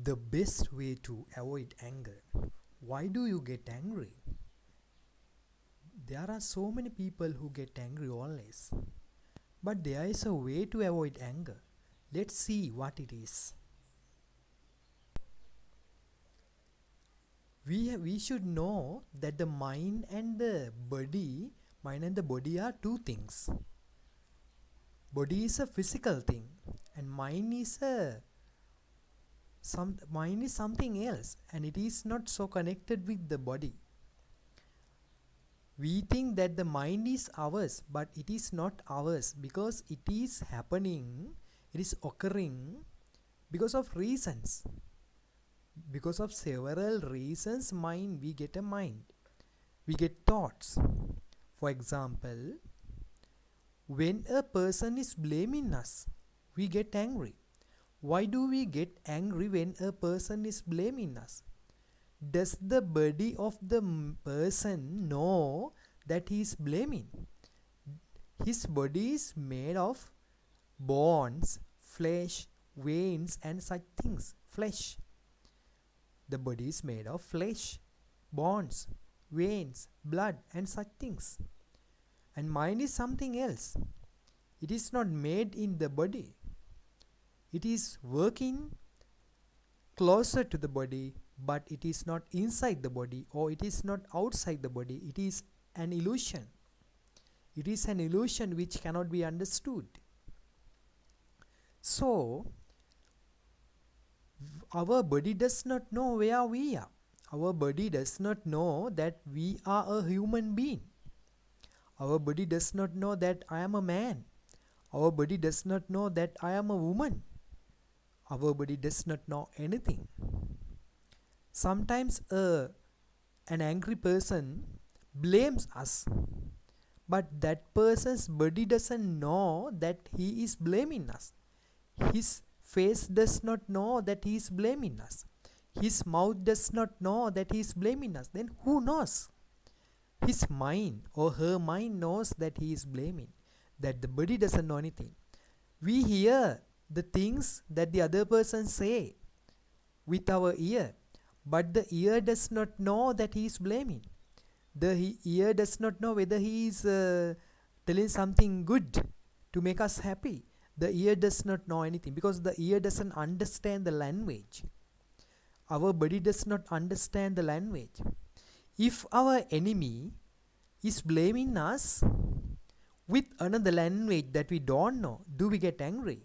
The best way to avoid anger. Why do you get angry? There are so many people who get angry always. But there is a way to avoid anger. Let's see what it is. We should know that the mind and the body are two things. Body is a physical thing and mind is something else, and it is not so connected with the body. We think that the mind is ours, but it is not ours because it is happening, it is occurring because of reasons. Because of several reasons, we get a mind. We get thoughts. For example, when a person is blaming us, we get angry. Why do we get angry when a person is blaming us? Does the body of the person know that he is blaming? His body is made of bones, flesh, veins, and such things. Flesh. The body is made of flesh, bones, veins, blood, and such things. And mind is something else. It is not made in the body. It is working closer to the body, but it is not inside the body, or it is not outside the body. It is an illusion. It is an illusion which cannot be understood. So, our body does not know where we are. Our body does not know that we are a human being. Our body does not know that I am a man. Our body does not know that I am a woman. Our body does not know anything. Sometimes an angry person blames us, but that person's body doesn't know that he is blaming us. His face does not know that he is blaming us. His mouth does not know that he is blaming us. Then who knows? His mind or her mind knows that he is blaming. That the body doesn't know anything. We hear the things that the other person say with our ear, but the ear does not know that he is blaming. The ear does not know whether he is telling something good to make us happy. The ear does not know anything because the ear doesn't understand the language. Our body does not understand the language. If our enemy is blaming us with another language that we don't know, do we get angry?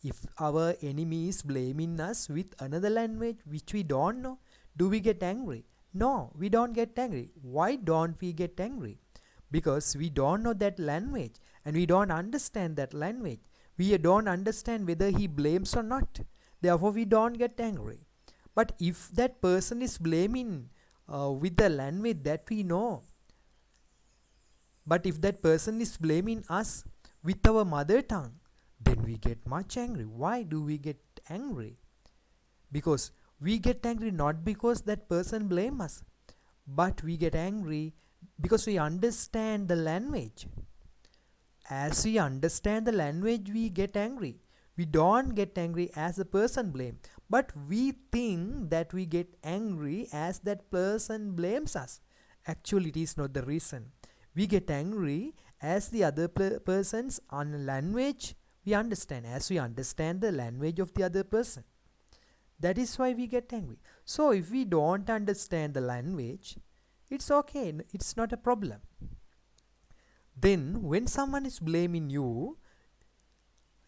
If our enemy is blaming us with another language which we don't know, do we get angry? No, we don't get angry. Why don't we get angry? Because we don't know that language and we don't understand that language. We don't understand whether he blames or not. Therefore, we don't get angry. But if that person is blaming with the language that we know, but if that person is blaming us with our mother tongue, then we get much angry. Why do we get angry? Because we get angry not because that person blames us, but we get angry because we understand the language. As we understand the language, we get angry. We don't get angry as the person blames, but we think that we get angry as that person blames us. Actually, it is not the reason. We get angry as the other person's language we understand, as we understand the language of the other person. That is why we get angry. So if we don't understand the language, it's okay, it's not a problem. Then when someone is blaming you,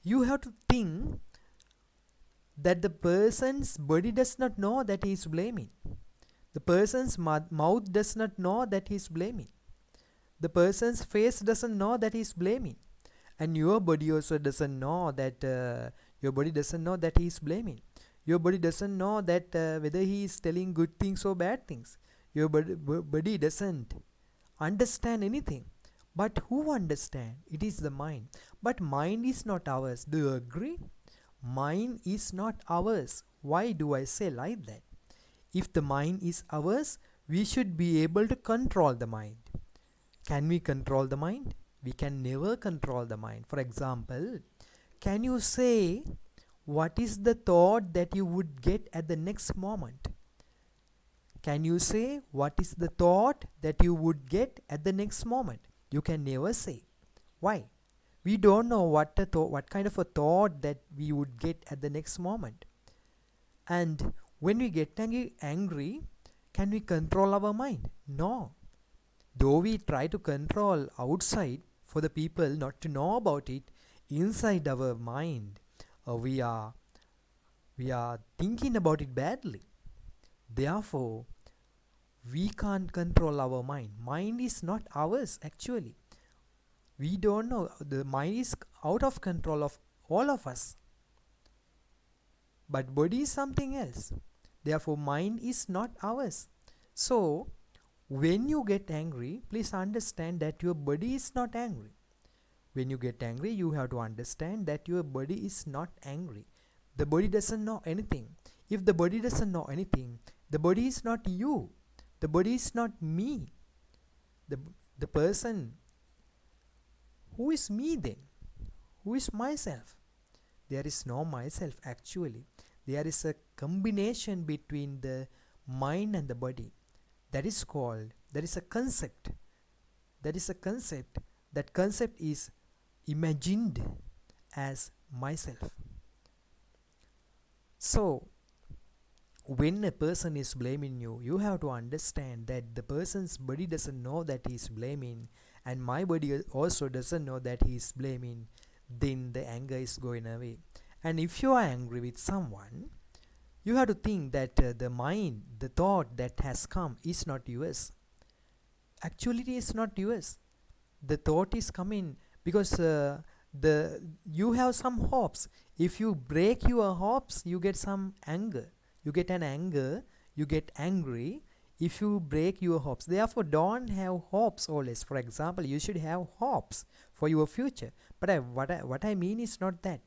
you have to think that the person's body does not know that he is blaming. The person's mouth does not know that he is blaming. The person's face doesn't know that he is blaming. And your body also doesn't know that he is blaming. Your body doesn't know that whether he is telling good things or bad things. Your body doesn't understand anything. But who understands? It is the mind. But mind is not ours. Do you agree? Mind is not ours. Why do I say like that? If the mind is ours, we should be able to control the mind. Can we control the mind? We can never control the mind. For example, can you say what is the thought that you would get at the next moment? Can you say what is the thought that you would get at the next moment? You can never say. Why? We don't know what kind of a thought that we would get at the next moment. And when we get angry, can we control our mind? No. Though we try to control outside for the people not to know about it, inside our mind, we are thinking about it badly. Therefore, we can't control our mind. Mind is not ours actually. We don't know. The mind is out of control of all of us. But body is something else. Therefore, mind is not ours. So, when you get angry, please understand that your body is not angry. When you get angry, you have to understand that your body is not angry. The body doesn't know anything. If the body doesn't know anything, the body is not you. The body is not me. The person, who is me then? Who is myself? There is no myself actually. There is a combination between the mind and the body. That is called, there is a concept. That is a concept. That concept is imagined as myself. So, when a person is blaming you, you have to understand that the person's body doesn't know that he is blaming, and my body also doesn't know that he is blaming. Then the anger is going away. And if you are angry with someone, you have to think that the mind, the thought that has come is not yours. Actually, it is not yours. The thought is coming because you have some hopes. If you break your hopes, you get some anger. You get an anger. You get angry if you break your hopes. Therefore, don't have hopes always. For example, you should have hopes for your future. But what I mean is not that.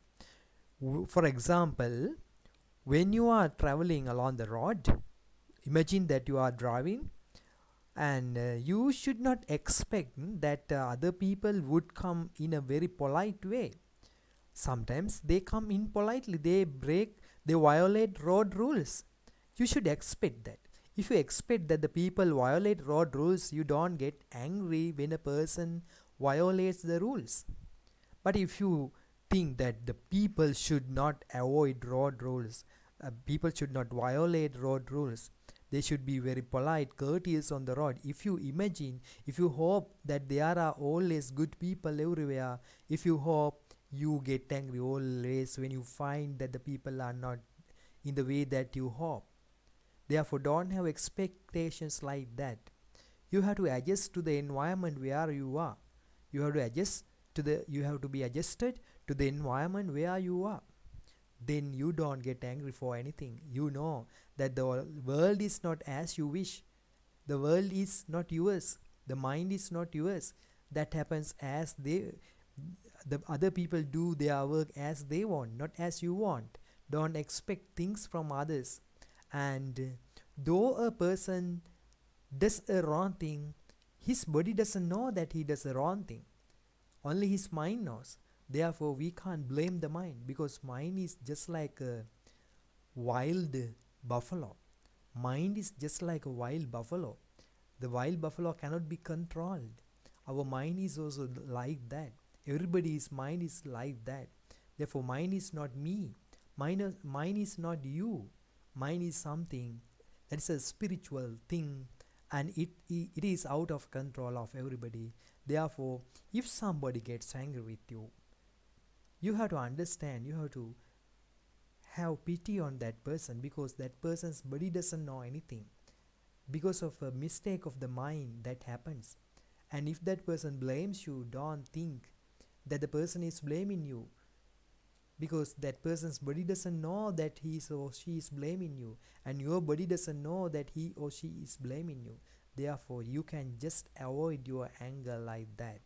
For example, when you are traveling along the road, imagine that you are driving, and you should not expect that other people would come in a very polite way. Sometimes they come impolitely, they violate road rules. You should expect that. If you expect that the people violate road rules, you don't get angry when a person violates the rules. But if you think that the people should not avoid road rules, people should not violate road rules, they should be very polite, courteous on the road. If you hope that there are always good people everywhere, if you hope, you get angry always when you find that the people are not in the way that you hope. Therefore, don't have expectations like that. You have to adjust to the environment where you are. You have to be adjusted to the environment where you are. Then you don't get angry for anything. You know that the world is not as you wish. The world is not yours. The mind is not yours. That happens as the other people do their work as they want, not as you want. Don't expect things from others. And though a person does a wrong thing, his body doesn't know that he does a wrong thing. Only his mind knows. Therefore, we can't blame the mind, because mind is just like a wild buffalo. Mind is just like a wild buffalo. The wild buffalo cannot be controlled. Our mind is also like that. Everybody's mind is like that. Therefore, mind is not me. Mind is not you. Mind is something that is a spiritual thing, and it is out of control of everybody. Therefore, if somebody gets angry with you, you have to understand, you have to have pity on that person, because that person's body doesn't know anything. Because of a mistake of the mind that happens. And if that person blames you, don't think that the person is blaming you, because that person's body doesn't know that he or she is blaming you, and your body doesn't know that he or she is blaming you. Therefore, you can just avoid your anger like that.